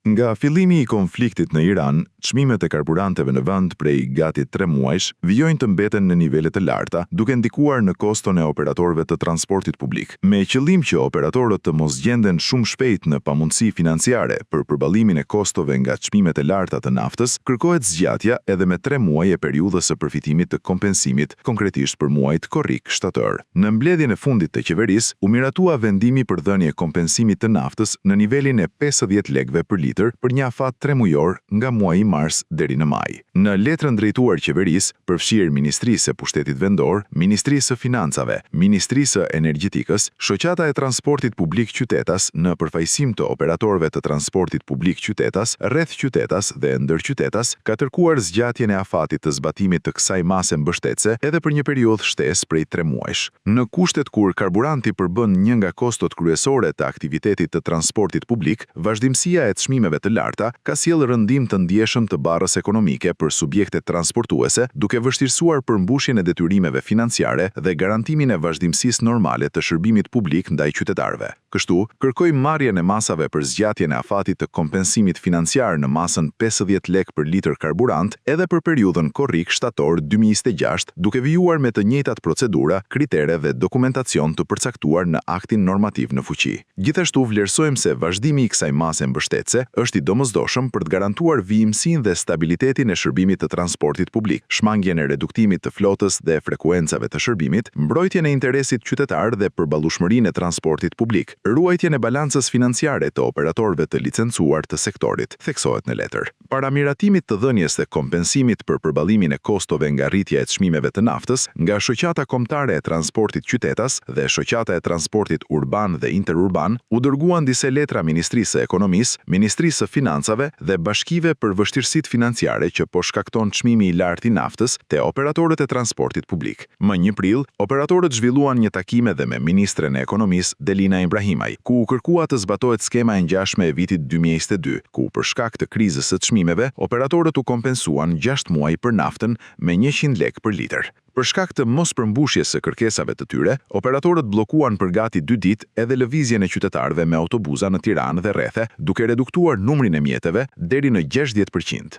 Nga fillimi i konfliktit në Iran, çmimet e karburanteve në vend prej gati 3 muajsh vijojnë të mbeten në nivele të larta, duke ndikuar në koston e operatorëve të transportit publik. Me qëllim që operatorët të mos gjenden shumë shpejt në pamundësi financiare për përballimin e kostove nga çmimet e larta të naftës, kërkohet zgjatja edhe me 3 muaj e periudhës së përfitimit të kompensimit, konkretisht për muajt korrik shtator. Në mbledhjen e fundit të qeverisë, u miratua vendimi për dhënie kompensimit të naftës në nivelin e 50 lekëve për litër për një afat 3 mujor nga muaji mars deri në maj. Në letrën drejtuar qeverisë, përfshirë Ministrisë së Pushtetit Vendor, Ministrisë së Financave, Ministrisë së Energjetikës, Shoqata e Transportit Publik Qytetas në përfaqësim të operatorëve të transportit publik qytetas, rreth qytetas dhe ndërqytetas, ka kërkuar zgjatjen e afatit të zbatimit të kësaj mase mbështetëse edhe për një periudhë shtesë prej 3 muajsh. Në kushtet kur karburanti përbën një nga kostot kryesore të aktivitetit të transportit publik, vazhdimësia e çmimeve të larta ka sjellë rëndim të ndjeshëm të barrës ekonomike për subjektet transportuese, duke vështirësuar përmbushjen e detyrimeve financiare dhe garantimin e vazhdimësisë normale të shërbimit publik ndaj qytetarëve. Kështu, kërkoj marrjen e masave për zgjatjen e afatit të kompensimit financiar në masën 50 lekë për litër karburant edhe për periudhën korrik shtator 2026, duke vijuar me të njëjtat procedura, kritere dhe dokumentacion të përcaktuar në aktin normativ në fuqi. Gjithashtu vlerësojmë se vazhdimi i kësaj mase mbështetëse është i domosdoshëm për të garantuar vijimësinë dhe stabilitetin e shërbimit të transportit publik, shmangjen e reduktimit të flotës dhe frekuencave të shërbimit, mbrojtjen e interesit qytetar dhe përballueshmërinë e transportit publik, ruajtjen e balancës financiare të operatorëve të licencuar të sektorit, theksohet në letër. Para miratimit të dhënies dhe kompensimit për përballimin e kostove nga rritja e çmimeve të naftës, nga Shoqata Kombëtare e Transportit Qytetas dhe Shoqata e Transportit Urban dhe Interurban, u dërguan disa letra Ministrisë së Ekonomisë, Ministrisë së Financave dhe bashkive për vështirësitë financiare që po shkakton çmimi i lartë i naftës te operatorët e transportit publik. Më 1 prill, operatorët zhvilluan një takim edhe me Ministren e Ekonomisë Delina Ibrahimaj, ku u kërkua të zbatohet skema e ngjashme e vitit 2022, ku për shkak të krizës së çmimeve, operatorët u kompensuan 6 muaj për naftën me 100 lekë për litër. Për shkak të mos përmbushjes së kërkesave të tyre, operatorët bllokuan për gati 2 ditë edhe lëvizjen e qytetarëve me autobuza në Tiranë dhe rrethe, duke reduktuar numrin e mjeteve deri në 60%.